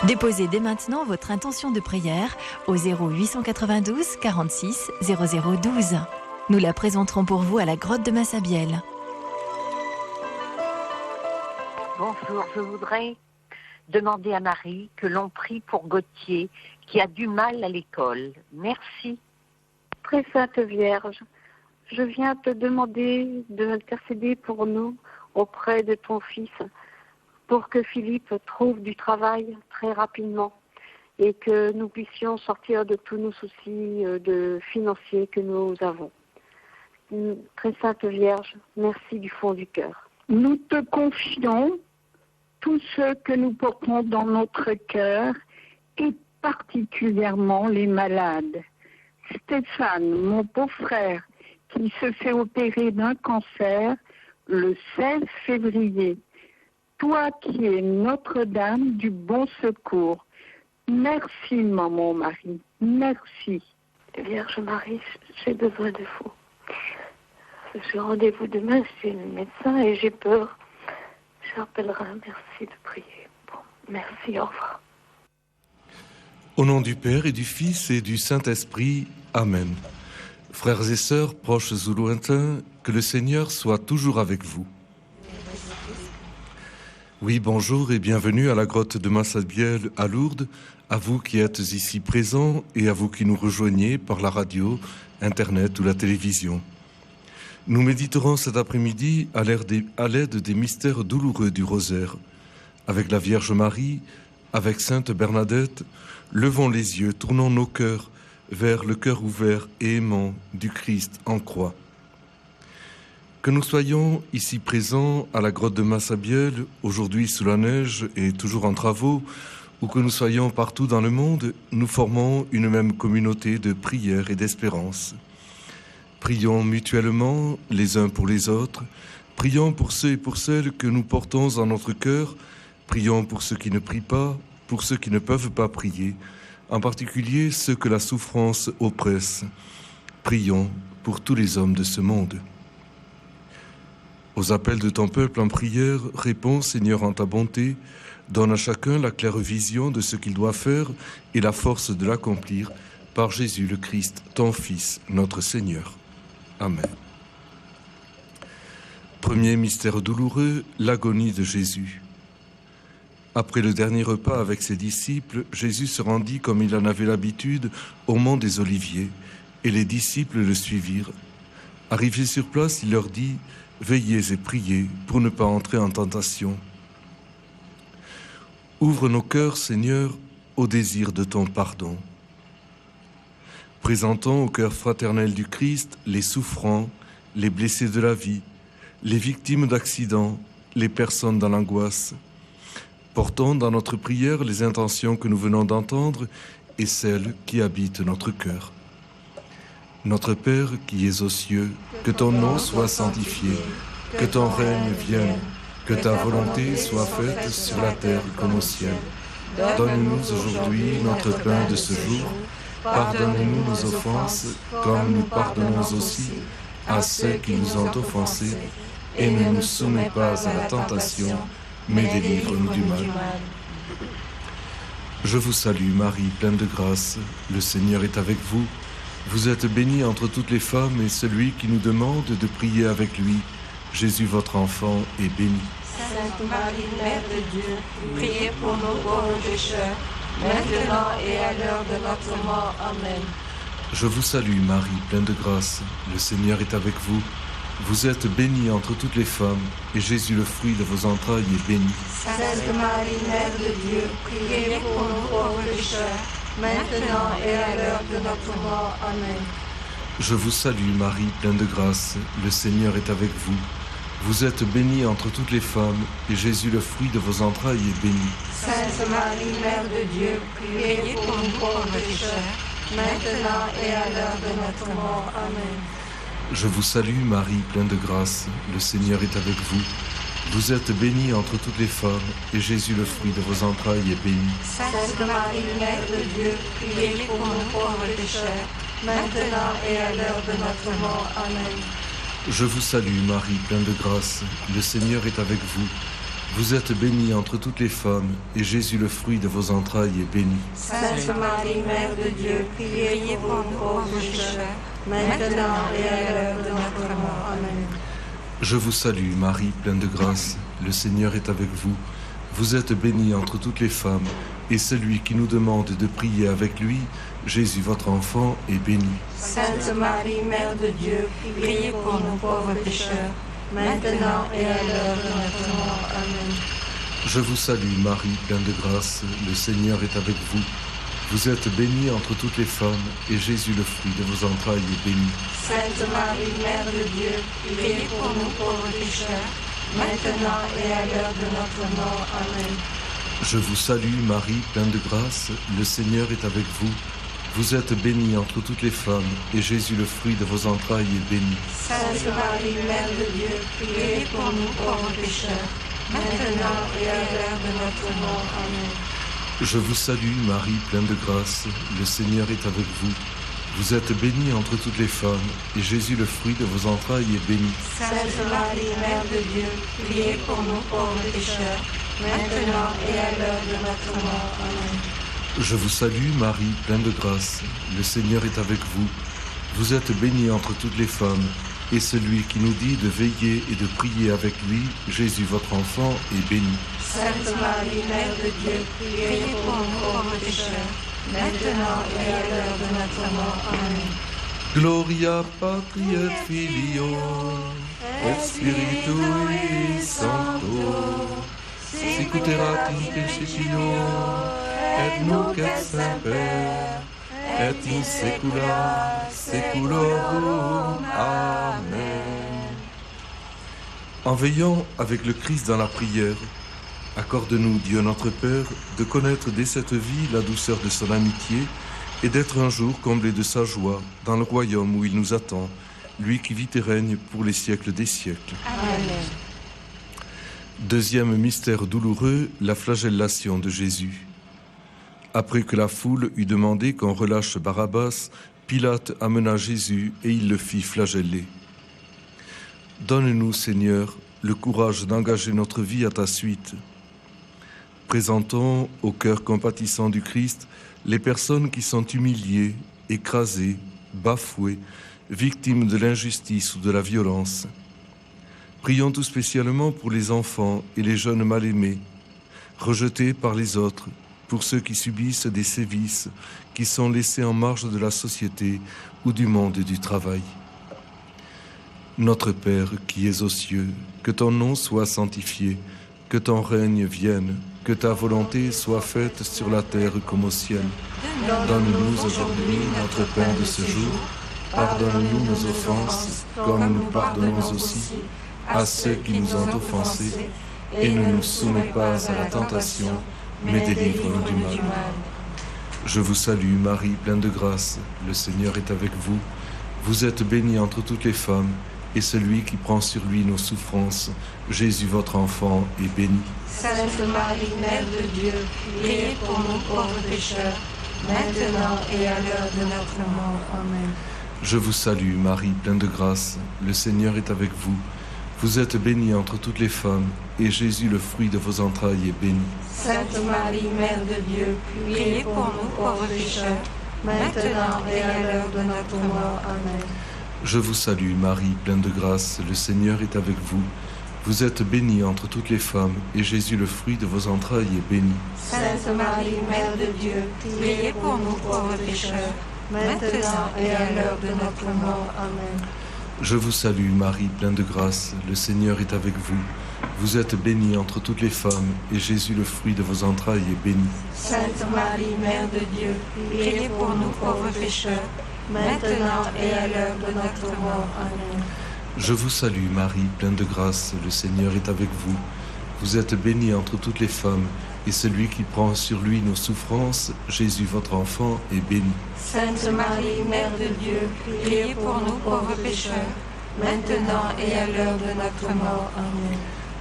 Déposez dès maintenant votre intention de prière au 0892 46 0012. Nous la présenterons pour vous à la grotte de Massabielle. Bonjour, je voudrais demander à Marie que l'on prie pour Gauthier qui a du mal à l'école. Merci. Très Sainte Vierge, je viens te demander d'intercéder pour nous auprès de ton Fils, pour que Philippe trouve du travail très rapidement et que nous puissions sortir de tous nos soucis financiers que nous avons. Très Sainte Vierge, merci du fond du cœur. Nous te confions tous ceux que nous portons dans notre cœur et particulièrement les malades. Stéphane, mon beau-frère, qui se fait opérer d'un cancer le 16 février. Toi qui es Notre-Dame du Bon Secours, merci Maman Marie, merci. Vierge Marie, j'ai besoin de vous. J'ai rendez-vous demain chez le médecin et j'ai peur. J'appellerai, merci de prier. Bon, merci, au revoir. Au nom du Père et du Fils et du Saint-Esprit, Amen. Frères et sœurs, proches ou lointains, que le Seigneur soit toujours avec vous. Oui, bonjour et bienvenue à la grotte de Massabielle à Lourdes, à vous qui êtes ici présents et à vous qui nous rejoignez par la radio, Internet ou la télévision. Nous méditerons cet après-midi à l'aide des mystères douloureux du rosaire. Avec la Vierge Marie, avec Sainte Bernadette, levons les yeux, tournons nos cœurs vers le cœur ouvert et aimant du Christ en croix. Que nous soyons ici présents à la grotte de Massabielle, aujourd'hui sous la neige et toujours en travaux, ou que nous soyons partout dans le monde, nous formons une même communauté de prière et d'espérance. Prions mutuellement les uns pour les autres, prions pour ceux et pour celles que nous portons en notre cœur, prions pour ceux qui ne prient pas, pour ceux qui ne peuvent pas prier, en particulier ceux que la souffrance oppresse. Prions pour tous les hommes de ce monde. Aux appels de ton peuple en prière, réponds Seigneur en ta bonté, donne à chacun la claire vision de ce qu'il doit faire et la force de l'accomplir par Jésus le Christ, ton Fils, notre Seigneur. Amen. Premier mystère douloureux, l'agonie de Jésus. Après le dernier repas avec ses disciples, Jésus se rendit comme il en avait l'habitude au mont des Oliviers, et les disciples le suivirent. Arrivé sur place, il leur dit « Veillez et priez pour ne pas entrer en tentation. » Ouvre nos cœurs, Seigneur, au désir de ton pardon. Présentons au cœur fraternel du Christ les souffrants, les blessés de la vie, les victimes d'accidents, les personnes dans l'angoisse. Portons dans notre prière les intentions que nous venons d'entendre et celles qui habitent notre cœur. Notre Père qui es aux cieux, que ton nom soit sanctifié, que ton règne vienne, que ta volonté soit faite sur la terre comme au ciel. Donne-nous aujourd'hui notre pain de ce jour. Pardonne-nous nos offenses, comme nous pardonnons aussi à ceux qui nous ont offensés, et ne nous soumets pas à la tentation, mais délivre-nous du mal. Je vous salue Marie, pleine de grâce, le Seigneur est avec vous. Vous êtes bénie entre toutes les femmes, et celui qui nous demande de prier avec lui, Jésus votre enfant, est béni. Sainte Marie, Mère de Dieu, priez pour nos pauvres pécheurs, maintenant et à l'heure de notre mort. Amen. Je vous salue Marie, pleine de grâce, le Seigneur est avec vous. Vous êtes bénie entre toutes les femmes, et Jésus, le fruit de vos entrailles, est béni. Sainte Marie, Mère de Dieu, priez pour nos pauvres pécheurs, maintenant et à l'heure de notre mort. Amen. Je vous salue Marie, pleine de grâce, le Seigneur est avec vous. Vous êtes bénie entre toutes les femmes, et Jésus, le fruit de vos entrailles, est béni. Sainte Marie, Mère de Dieu, priez pour nous pauvres pécheurs, maintenant et à l'heure de notre mort. Amen. Je vous salue Marie, pleine de grâce, le Seigneur est avec vous. Vous êtes bénie entre toutes les femmes, et Jésus, le fruit de vos entrailles, est béni. Sainte Marie, Mère de Dieu, priez pour nous pauvres pécheurs, maintenant et à l'heure de notre mort. Amen. Je vous salue Marie, pleine de grâce, le Seigneur est avec vous. Vous êtes bénie entre toutes les femmes, et Jésus, le fruit de vos entrailles, est béni. Sainte Marie, Mère de Dieu, priez pour nous pauvres pécheurs, maintenant et à l'heure de notre mort. Amen. Je vous salue, Marie, pleine de grâce. Le Seigneur est avec vous. Vous êtes bénie entre toutes les femmes, et celui qui nous demande de prier avec lui, Jésus, votre enfant, est béni. Sainte Marie, Mère de Dieu, priez pour nous pauvres pécheurs, maintenant et à l'heure de notre mort. Amen. Je vous salue, Marie, pleine de grâce. Le Seigneur est avec vous. Vous êtes bénie entre toutes les femmes, et Jésus, le fruit de vos entrailles, est béni. Sainte Marie, Mère de Dieu, priez pour nous pauvres pécheurs, maintenant et à l'heure de notre mort. Amen. Je vous salue, Marie, pleine de grâce. Le Seigneur est avec vous. Vous êtes bénie entre toutes les femmes, et Jésus, le fruit de vos entrailles, est béni. Sainte Marie, Mère de Dieu, priez pour nous pauvres pécheurs, maintenant et à l'heure de notre mort. Amen. Je vous salue, Marie, pleine de grâce. Le Seigneur est avec vous. Vous êtes bénie entre toutes les femmes, et Jésus, le fruit de vos entrailles, est béni. Sainte Marie, Mère de Dieu, priez pour nous pauvres pécheurs, maintenant et à l'heure de notre mort. Amen. Je vous salue, Marie, pleine de grâce. Le Seigneur est avec vous. Vous êtes bénie entre toutes les femmes, et celui qui nous dit de veiller et de prier avec lui, Jésus, votre enfant, est béni. Sainte Marie, Mère de Dieu, priez pour nous pauvres pécheurs, maintenant et à l'heure de notre mort. Amen. Gloria patri et filio, et spiritui sancto, sicut erat in principio, et nunc et semper, et in saecula saeculorum. Amen. En veillant avec le Christ dans la prière, accorde-nous, Dieu notre Père, de connaître dès cette vie la douceur de son amitié et d'être un jour comblés de sa joie dans le royaume où il nous attend, lui qui vit et règne pour les siècles des siècles. Amen. Deuxième mystère douloureux, la flagellation de Jésus. Après que la foule eut demandé qu'on relâche Barabbas, Pilate amena Jésus et il le fit flageller. Donne-nous, Seigneur, le courage d'engager notre vie à ta suite. Présentons au cœur compatissant du Christ les personnes qui sont humiliées, écrasées, bafouées, victimes de l'injustice ou de la violence. Prions tout spécialement pour les enfants et les jeunes mal-aimés, rejetés par les autres, pour ceux qui subissent des sévices, qui sont laissés en marge de la société ou du monde du travail. Notre Père qui es aux cieux, que ton nom soit sanctifié, que ton règne vienne, que ta volonté soit faite sur la terre comme au ciel. Donne-nous aujourd'hui notre pain de ce jour. Pardonne-nous nos offenses, comme nous pardonnons aussi à ceux qui nous ont offensés. Et ne nous soumets pas à la tentation, mais délivre-nous du mal. Je vous salue, Marie, pleine de grâce. Le Seigneur est avec vous. Vous êtes bénie entre toutes les femmes, et celui qui prend sur lui nos souffrances, Jésus, votre enfant, est béni. Sainte Marie, Mère de Dieu, priez pour nous pauvres pécheurs, maintenant et à l'heure de notre mort. Amen. Je vous salue, Marie, pleine de grâce. Le Seigneur est avec vous. Vous êtes bénie entre toutes les femmes, et Jésus, le fruit de vos entrailles, est béni. Sainte Marie, Mère de Dieu, priez pour nous pauvres pécheurs, maintenant et à l'heure de notre mort. Amen. Je vous salue, Marie, pleine de grâce. Le Seigneur est avec vous. Vous êtes bénie entre toutes les femmes, et Jésus, le fruit de vos entrailles, est béni. Sainte Marie, Mère de Dieu, priez pour nous pauvres pécheurs, maintenant et à l'heure de notre mort. Amen. Je vous salue, Marie, pleine de grâce. Le Seigneur est avec vous. Vous êtes bénie entre toutes les femmes, et Jésus, le fruit de vos entrailles, est béni. Sainte Marie, Mère de Dieu, priez pour nous pauvres pécheurs, maintenant et à l'heure de notre mort. Amen. Je vous salue, Marie, pleine de grâce. Le Seigneur est avec vous. Vous êtes bénie entre toutes les femmes, et celui qui prend sur lui nos souffrances, Jésus, votre enfant, est béni. Sainte Marie, Mère de Dieu, priez pour nous pauvres pécheurs, maintenant et à l'heure de notre mort. Amen.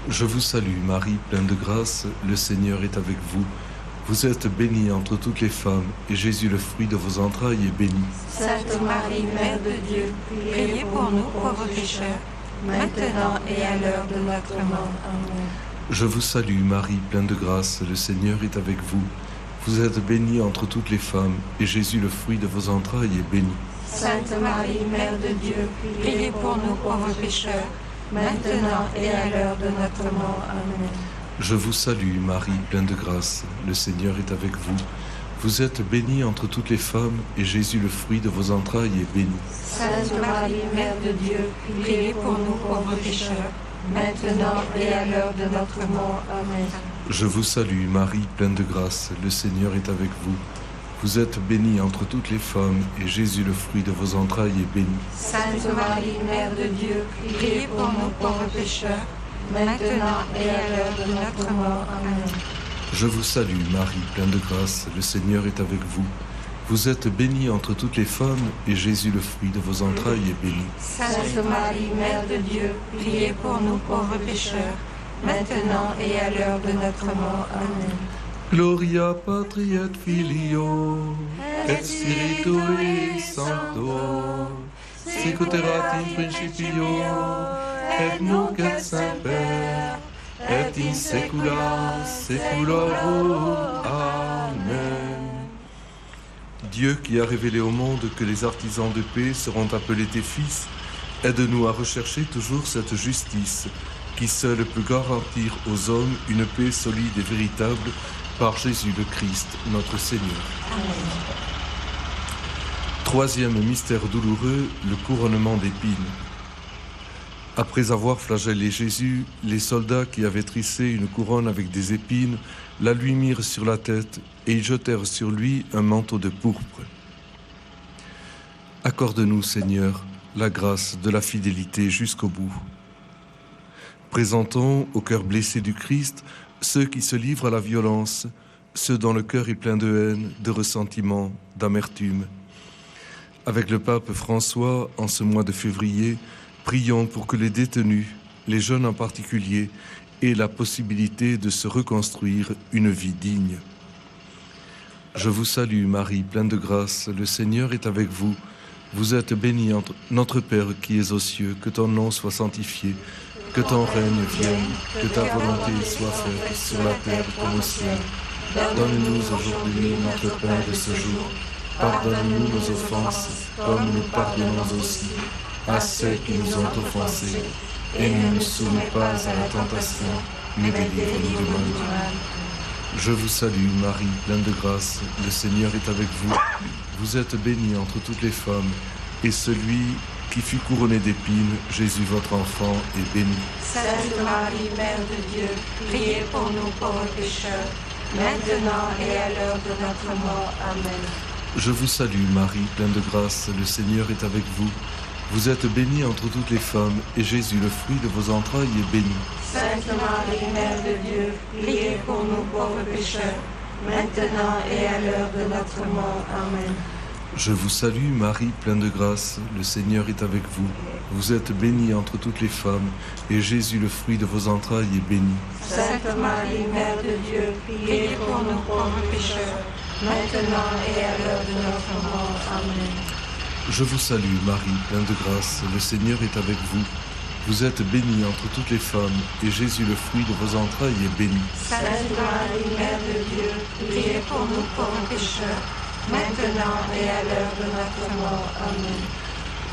Je vous salue, Marie, pleine de grâce. Le Seigneur est avec vous. Vous êtes bénie entre toutes les femmes, et Jésus, le fruit de vos entrailles, est béni. Sainte Marie, Mère de Dieu, priez pour nous pauvres pécheurs, maintenant et à l'heure de notre mort. Amen. Je vous salue Marie, pleine de grâce, le Seigneur est avec vous. Vous êtes bénie entre toutes les femmes, et Jésus, le fruit de vos entrailles, est béni. Sainte Marie, Mère de Dieu, priez pour nous pauvres pécheurs, maintenant et à l'heure de notre mort. Amen. Je vous salue Marie, pleine de grâce, le Seigneur est avec vous. Vous êtes bénie entre toutes les femmes, et Jésus, le fruit de vos entrailles, est béni. Sainte Marie, Mère de Dieu, priez pour nous pauvres pécheurs, maintenant et à l'heure de notre mort. Amen. Je vous salue Marie, pleine de grâce, le Seigneur est avec vous. Vous êtes bénie entre toutes les femmes, et Jésus, le fruit de vos entrailles, est béni. Sainte Marie, Mère de Dieu, priez pour nous pauvres pécheurs, maintenant et à l'heure de notre mort. Amen. Je vous salue Marie, pleine de grâce, le Seigneur est avec vous. Vous êtes bénie entre toutes les femmes, et Jésus, le fruit de vos entrailles, est béni. Sainte Marie, Mère de Dieu, priez pour nous pauvres pécheurs, maintenant et à l'heure de notre mort. Amen. Gloria Patri et Filio, et Spiritui Sancto, sicut in principio, et nunc et semper, et in saecula saeculorum. Amen. Dieu qui a révélé au monde que les artisans de paix seront appelés tes fils, aide-nous à rechercher toujours cette justice qui seule peut garantir aux hommes une paix solide et véritable par Jésus le Christ, notre Seigneur. Amen. Troisième mystère douloureux, le couronnement d'épines. Après avoir flagellé Jésus, les soldats qui avaient tressé une couronne avec des épines la lui mirent sur la tête et ils jetèrent sur lui un manteau de pourpre. Accorde-nous, Seigneur, la grâce de la fidélité jusqu'au bout. Présentons au cœur blessé du Christ ceux qui se livrent à la violence, ceux dont le cœur est plein de haine, de ressentiment, d'amertume. Avec le pape François, en ce mois de février, prions pour que les détenus, les jeunes en particulier, aient la possibilité de se reconstruire une vie digne. Je vous salue Marie, pleine de grâce, le Seigneur est avec vous. Vous êtes bénie entre notre Père qui es aux cieux, que ton nom soit sanctifié, que ton règne vienne, que ta volonté soit faite sur la terre comme au ciel. Donne-nous aujourd'hui notre pain de ce jour. Pardonne-nous nos offenses, comme nous pardonnons aussi à ceux qui nous ont offensés. Et ne nous soumets pas à la tentation, mais délivre-nous du mal. Je vous salue, Marie, pleine de grâce, le Seigneur est avec vous. Vous êtes bénie entre toutes les femmes, et celui qui fut couronné d'épines, Jésus, votre enfant, est béni. Sainte Marie, Mère de Dieu, priez pour nous pauvres pécheurs, maintenant et à l'heure de notre mort. Amen. Je vous salue, Marie, pleine de grâce, le Seigneur est avec vous. Vous êtes bénie entre toutes les femmes, et Jésus, le fruit de vos entrailles, est béni. Sainte Marie, Mère de Dieu, priez pour nous pauvres pécheurs, maintenant et à l'heure de notre mort. Amen. Je vous salue, Marie, pleine de grâce, le Seigneur est avec vous. Vous êtes bénie entre toutes les femmes, et Jésus, le fruit de vos entrailles, est béni. Sainte Marie, Mère de Dieu, priez pour nous pauvres pécheurs, maintenant et à l'heure de notre mort. Amen. Je vous salue, Marie, pleine de grâce, le Seigneur est avec vous. Vous êtes bénie entre toutes les femmes, et Jésus, le fruit de vos entrailles, est béni. Sainte Marie, Mère de Dieu, priez pour nous pauvres pécheurs, maintenant et à l'heure de notre mort. Amen.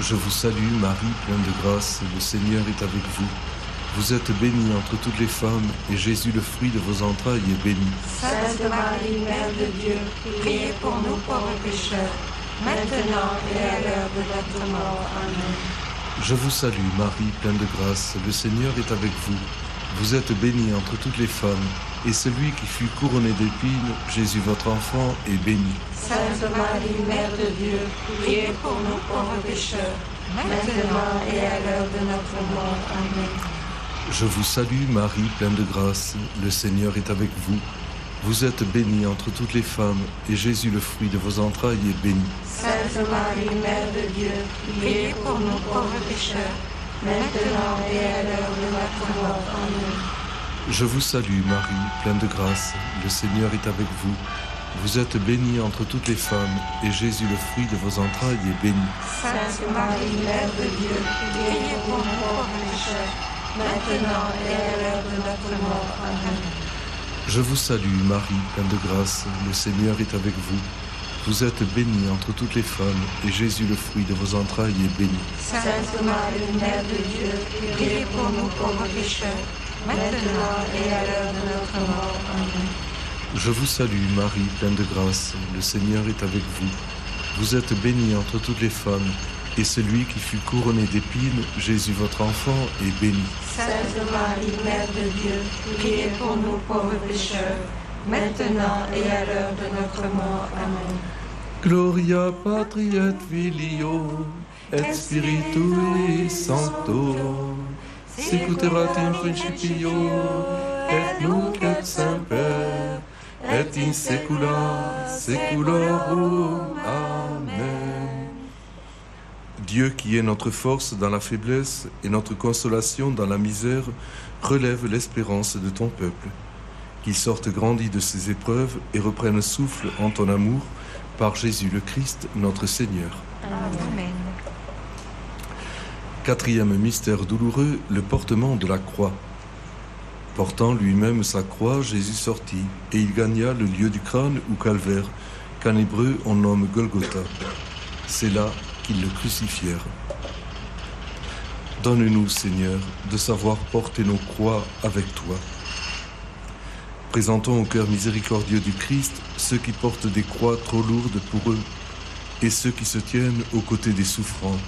Je vous salue, Marie, pleine de grâce, le Seigneur est avec vous. Vous êtes bénie entre toutes les femmes, et Jésus, le fruit de vos entrailles, est béni. Sainte Marie, Mère de Dieu, priez pour nous pauvres pécheurs, maintenant et à l'heure de notre mort. Amen. Je vous salue, Marie, pleine de grâce, le Seigneur est avec vous. Vous êtes bénie entre toutes les femmes, et celui qui fut couronné d'épines, Jésus, votre enfant, est béni. Sainte Marie, Mère de Dieu, priez pour nous pauvres pécheurs, maintenant et à l'heure de notre mort. Amen. Je vous salue, Marie, pleine de grâce, le Seigneur est avec vous. Vous êtes bénie entre toutes les femmes, et Jésus, le fruit de vos entrailles, est béni. Sainte Marie, Mère de Dieu, priez pour nous pauvres pécheurs, maintenant et à l'heure de notre mort. Amen. Je vous salue, Marie, pleine de grâce, le Seigneur est avec vous. Vous êtes bénie entre toutes les femmes, et Jésus, le fruit de vos entrailles, est béni. Sainte Marie, Mère de Dieu, priez pour nous pauvres pécheurs, maintenant et à l'heure de notre mort. Amen. Je vous salue, Marie, pleine de grâce, le Seigneur est avec vous. Vous êtes bénie entre toutes les femmes, et Jésus, le fruit de vos entrailles, est béni. Sainte Marie, Mère de Dieu, priez pour nous pauvres pécheurs, maintenant et à l'heure de notre mort. Amen. Je vous salue, Marie, pleine de grâce, le Seigneur est avec vous. Vous êtes bénie entre toutes les femmes, et celui qui fut couronné d'épines, Jésus, votre enfant, est béni. Sainte Marie, Mère de Dieu, priez pour nous pauvres pécheurs, maintenant et à l'heure de notre mort. Amen. Gloria Patri et Filio, et Spiritui Sancto, sicut in principio, et nunc et semper, et in saecula saeculorum. Amen. Dieu qui est notre force dans la faiblesse et notre consolation dans la misère, relève l'espérance de ton peuple. Qu'il sorte grandi de ses épreuves et reprenne souffle en ton amour, par Jésus le Christ, notre Seigneur. Amen. Quatrième mystère douloureux, le portement de la croix. Portant lui-même sa croix, Jésus sortit, et il gagna le lieu du crâne ou calvaire, qu'en hébreu on nomme Golgotha. C'est là qu'ils le crucifièrent. Donne-nous, Seigneur, de savoir porter nos croix avec toi. Présentons au cœur miséricordieux du Christ ceux qui portent des croix trop lourdes pour eux et ceux qui se tiennent aux côtés des souffrants.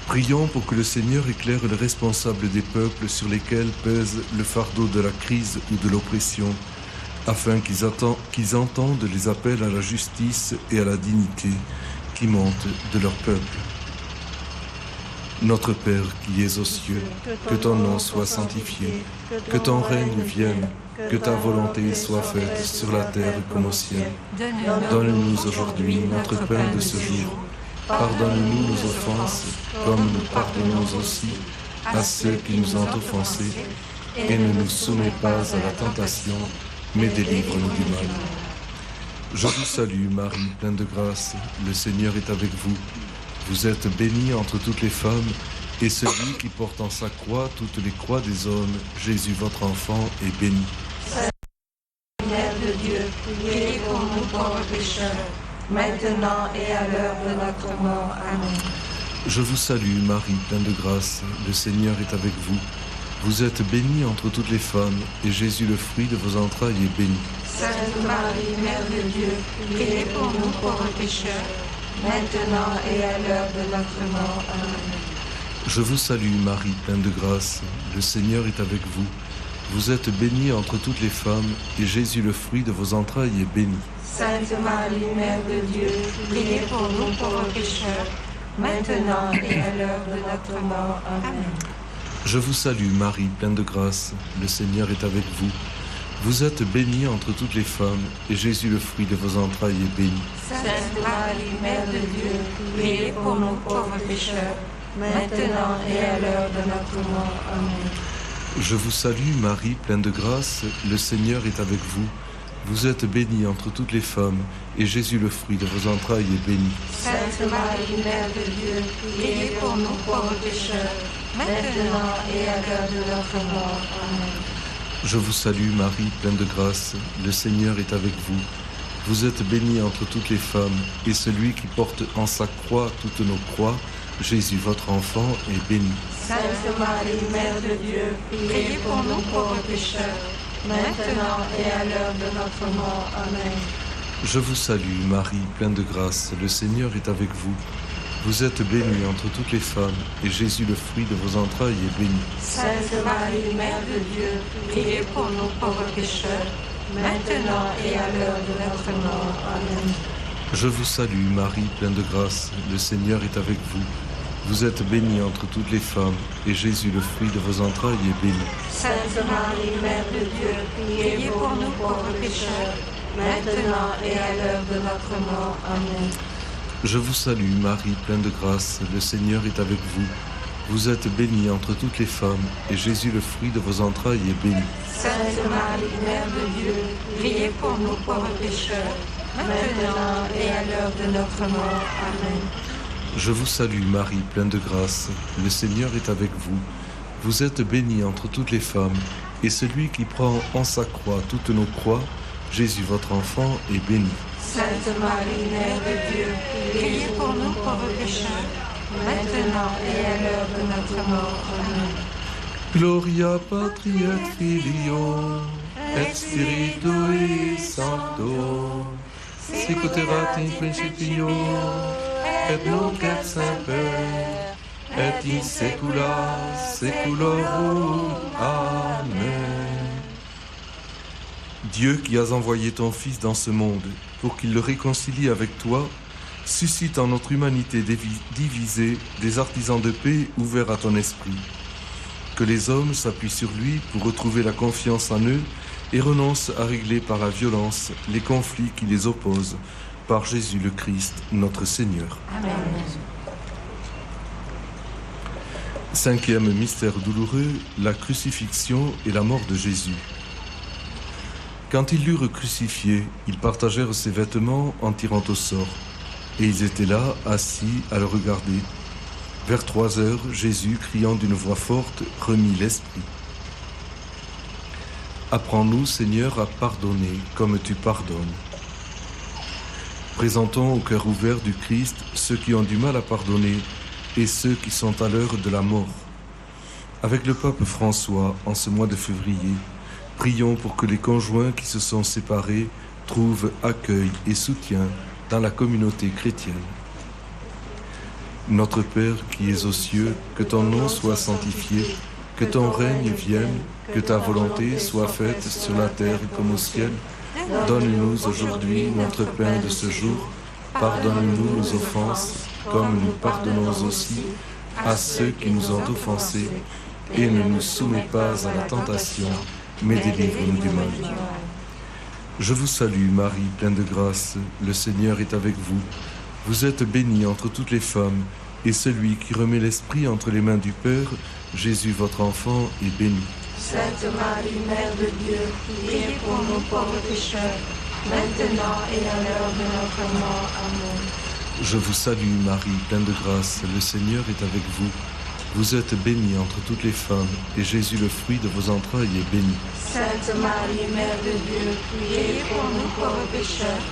Prions pour que le Seigneur éclaire les responsables des peuples sur lesquels pèse le fardeau de la crise ou de l'oppression, afin qu'ils entendent les appels à la justice et à la dignité qui montent de leur peuple. Notre Père qui es aux cieux, que ton nom soit sanctifié, que ton règne vienne, que ta volonté soit faite sur la terre comme au ciel. Donne-nous aujourd'hui notre pain de ce jour. Pardonne-nous nos offenses, comme nous pardonnons aussi à ceux qui nous ont offensés. Et ne nous soumets pas à la tentation, mais délivre-nous du mal. Je vous salue, Marie, pleine de grâce. Le Seigneur est avec vous. Vous êtes bénie entre toutes les femmes, et celui qui porte en sa croix toutes les croix des hommes, Jésus, votre enfant, est béni. Mère de Dieu, priez pour nous pauvres pécheurs, maintenant et à l'heure de notre mort. Amen. Je vous salue, Marie, pleine de grâce. Le Seigneur est avec vous. Vous êtes bénie entre toutes les femmes, et Jésus, le fruit de vos entrailles, est béni. Sainte Marie, Mère de Dieu, priez pour nous pauvres pécheurs, maintenant et à l'heure de notre mort. Amen. Je vous salue, Marie, pleine de grâce. Le Seigneur est avec vous. Vous êtes bénie entre toutes les femmes, et Jésus, le fruit de vos entrailles, est béni. Sainte Marie, Mère de Dieu, priez pour nous pauvres pécheurs, maintenant et à l'heure de notre mort. Amen. Je vous salue, Marie, pleine de grâce. Le Seigneur est avec vous. Vous êtes bénie entre toutes les femmes, et Jésus, le fruit de vos entrailles, est béni. Sainte Marie, Mère de Dieu, priez pour nous pauvres pécheurs, maintenant et à l'heure de notre mort. Amen. Je vous salue, Marie, pleine de grâce. Le Seigneur est avec vous. Vous êtes bénie entre toutes les femmes, et Jésus, le fruit de vos entrailles, est béni. Sainte Marie, Mère de Dieu, priez pour nous pauvres pécheurs, maintenant et à l'heure de notre mort. Amen. Je vous salue, Marie, pleine de grâce. Le Seigneur est avec vous. Vous êtes bénie entre toutes les femmes, et celui qui porte en sa croix toutes nos croix, Jésus, votre enfant, est béni. Sainte Marie, Mère de Dieu, priez pour nous pauvres pécheurs, maintenant et à l'heure de notre mort. Amen. Je vous salue, Marie, pleine de grâce. Le Seigneur est avec vous. Vous êtes bénie entre toutes les femmes, et Jésus, le fruit de vos entrailles, est béni. Sainte Marie, Mère de Dieu, priez pour nous pauvres pécheurs, maintenant et à l'heure de notre mort. Amen. Je vous salue, Marie, pleine de grâce. Le Seigneur est avec vous. Vous êtes bénie entre toutes les femmes, et Jésus, le fruit de vos entrailles, est béni. Sainte Marie, Mère de Dieu, priez pour nous pauvres pécheurs, maintenant et à l'heure de notre mort. Amen. Je vous salue, Marie, pleine de grâce. Le Seigneur est avec vous. Vous êtes bénie entre toutes les femmes, et Jésus, le fruit de vos entrailles, est béni. Sainte Marie, Mère de Dieu, priez pour nous pauvres pécheurs, maintenant et à l'heure de notre mort. Amen. Je vous salue, Marie, pleine de grâce. Le Seigneur est avec vous. Vous êtes bénie entre toutes les femmes, et celui qui prend en sa croix toutes nos croix, Jésus votre enfant, est béni. Sainte Marie, Mère de Dieu, priez pour nous pauvres pécheurs, maintenant et à l'heure de notre mort. Amen. Gloria Patri et Filio, et Spiritui Sancto, sicut erat in principio, et nunc et semper, et in saecula saeculorum. Amen. Dieu qui as envoyé ton Fils dans ce monde pour qu'il le réconcilie avec toi, suscite en notre humanité divisée des artisans de paix ouverts à ton esprit. Que les hommes s'appuient sur lui pour retrouver la confiance en eux et renoncent à régler par la violence les conflits qui les opposent, par Jésus le Christ, notre Seigneur. Amen. Cinquième mystère douloureux, la crucifixion et la mort de Jésus. Quand ils l'eurent crucifié, ils partagèrent ses vêtements en tirant au sort, et ils étaient là, assis, à le regarder. Vers 3 heures, Jésus, criant d'une voix forte, remit l'esprit. Apprends-nous, Seigneur, à pardonner comme tu pardonnes. Présentons au cœur ouvert du Christ ceux qui ont du mal à pardonner et ceux qui sont à l'heure de la mort. Avec le pape François, en ce mois de février, prions pour que les conjoints qui se sont séparés trouvent accueil et soutien dans la communauté chrétienne. Notre Père qui es aux cieux, que ton nom soit sanctifié, que ton règne vienne, que ta volonté soit faite sur la terre comme au ciel. Donne-nous aujourd'hui notre pain de ce jour. Pardonne-nous nos offenses, comme nous pardonnons aussi à ceux qui nous ont offensés. Et ne nous soumets pas à la tentation, mais délivre-nous du mal. Je vous salue, Marie, pleine de grâce. Le Seigneur est avec vous. Vous êtes bénie entre toutes les femmes, et celui qui remet l'Esprit entre les mains du Père, Jésus, votre enfant, est béni. Sainte Marie, Mère de Dieu, priez pour nous pauvres pécheurs, maintenant et à l'heure de notre mort. Amen. Je vous salue, Marie, pleine de grâce. Le Seigneur est avec vous. Vous êtes bénie entre toutes les femmes, et Jésus, le fruit de vos entrailles, est béni. Sainte Marie, Mère de Dieu, priez pour nous pauvres pécheurs,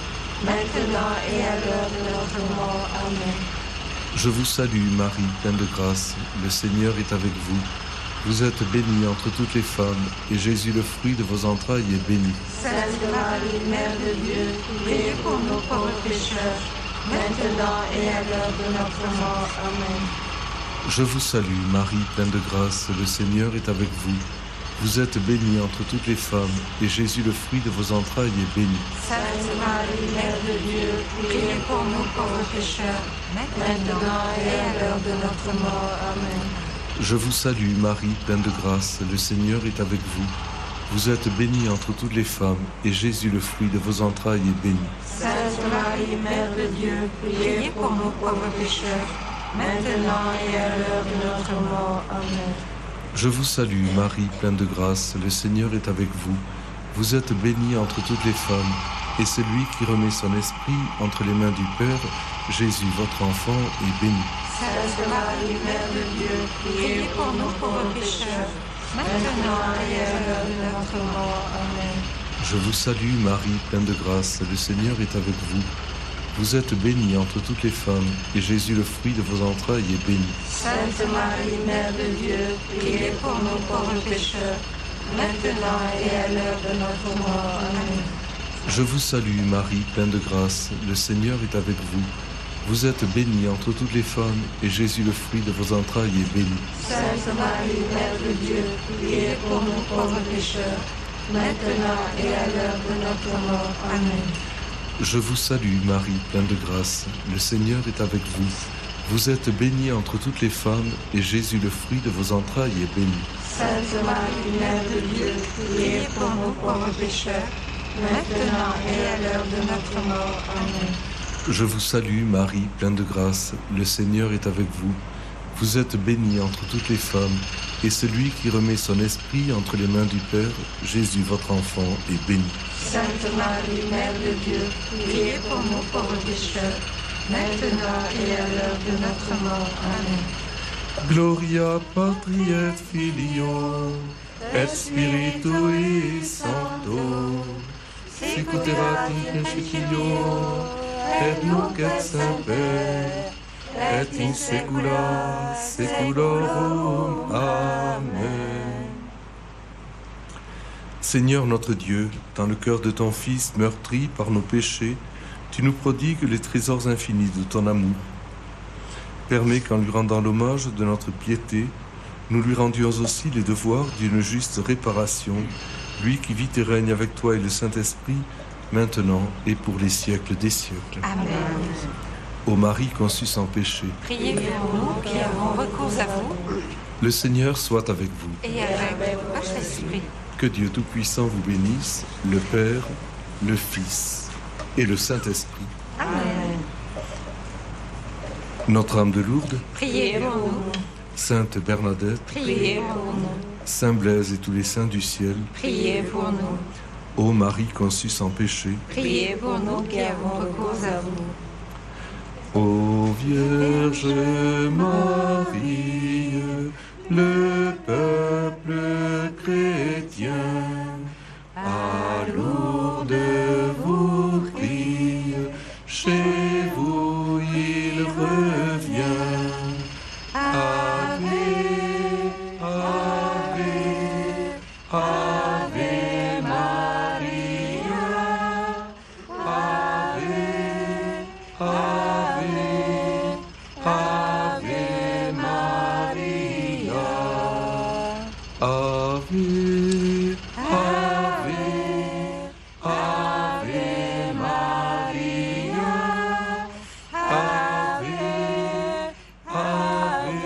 maintenant et à l'heure de notre mort. Amen. Je vous salue, Marie, pleine de grâce. Le Seigneur est avec vous. Vous êtes bénie entre toutes les femmes, et Jésus, le fruit de vos entrailles, est béni. Sainte Marie, Mère de Dieu, priez pour nous pauvres pécheurs, maintenant et à l'heure de notre mort. Amen. Je vous salue, Marie, pleine de grâce. Le Seigneur est avec vous. Vous êtes bénie entre toutes les femmes, et Jésus, le fruit de vos entrailles, est béni. Sainte Marie, Mère de Dieu, priez pour nous pauvres pécheurs, maintenant et à l'heure de notre mort. Amen. Je vous salue, Marie, pleine de grâce. Le Seigneur est avec vous. Vous êtes bénie entre toutes les femmes, et Jésus, le fruit de vos entrailles, est béni. Sainte Marie, Mère de Dieu, priez pour nous pauvres pécheurs, maintenant et à l'heure de notre mort. Amen. Je vous salue, Marie, pleine de grâce. Le Seigneur est avec vous. Vous êtes bénie entre toutes les femmes, et celui qui remet son esprit entre les mains du Père, Jésus, votre enfant, est béni. Sainte Marie, Mère de Dieu, priez pour nous pauvres pécheurs, maintenant et à l'heure de notre mort. Amen. Je vous salue, Marie, pleine de grâce. Le Seigneur est avec vous. Vous êtes bénie entre toutes les femmes, et Jésus, le fruit de vos entrailles, est béni. Sainte Marie, Mère de Dieu, priez pour nous pauvres pécheurs, maintenant et à l'heure de notre mort. Amen. Je vous salue, Marie, pleine de grâce. Le Seigneur est avec vous. Vous êtes bénie entre toutes les femmes, et Jésus, le fruit de vos entrailles, est béni. Sainte Marie, Mère de Dieu, priez pour nous pauvres pécheurs, maintenant et à l'heure de notre mort. Amen. Je vous salue, Marie, pleine de grâce. Le Seigneur est avec vous. Vous êtes bénie entre toutes les femmes, et Jésus, le fruit de vos entrailles, est béni. Sainte Marie, Mère de Dieu, priez pour nous pauvres pécheurs, maintenant et à l'heure de notre mort. Amen. Je vous salue, Marie, pleine de grâce. Le Seigneur est avec vous. Vous êtes bénie entre toutes les femmes, et celui qui remet son esprit entre les mains du Père, Jésus, votre enfant, est béni. Sainte Marie, Mère de Dieu, priez pour nous pauvres pécheurs, maintenant et à l'heure de notre mort. Amen. Gloria Patri et Filio et Spiritui Sancto, sicut in principio et nunc et semper et in saecula saeculorum. Amen. Seigneur notre Dieu, dans le cœur de ton Fils meurtri par nos péchés, tu nous prodigues les trésors infinis de ton amour. Permets qu'en lui rendant l'hommage de notre piété, nous lui rendions aussi les devoirs d'une juste réparation, lui qui vit et règne avec toi et le Saint-Esprit, maintenant et pour les siècles des siècles. Amen. Ô Marie conçue sans péché, Priez pour nous qui avons recours à vous le Seigneur soit avec vous. et avec votre esprit. Que Dieu Tout-Puissant vous bénisse, le Père, le Fils et le Saint-Esprit. Amen. Notre-Dame de Lourdes, Priez pour nous. Sainte Bernadette, Priez pour nous. Saint Blaise et tous les saints du ciel, Priez pour nous. ô Marie conçue sans péché, Priez pour nous qui avons recours à vous. ô Vierge Marie, le peuple chrétien, à Lourdes vous prie, chez vous il revient. Ave, Ave, Ave Maria, Ave, Ave, Ave Maria, Ave, Ave, Ave Maria, Ave, Ave,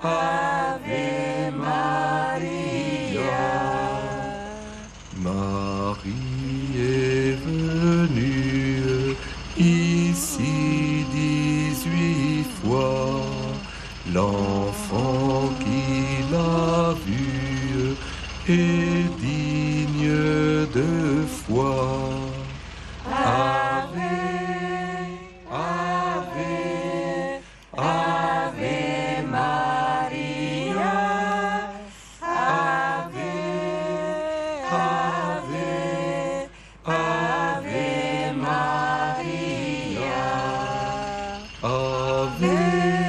Ave Maria. Marie est venue ici 18 fois, l'enfant qui l'a vu est digne de foi. Ave, Ave, Ave Maria, Ave, Ave, Ave Maria, Ave,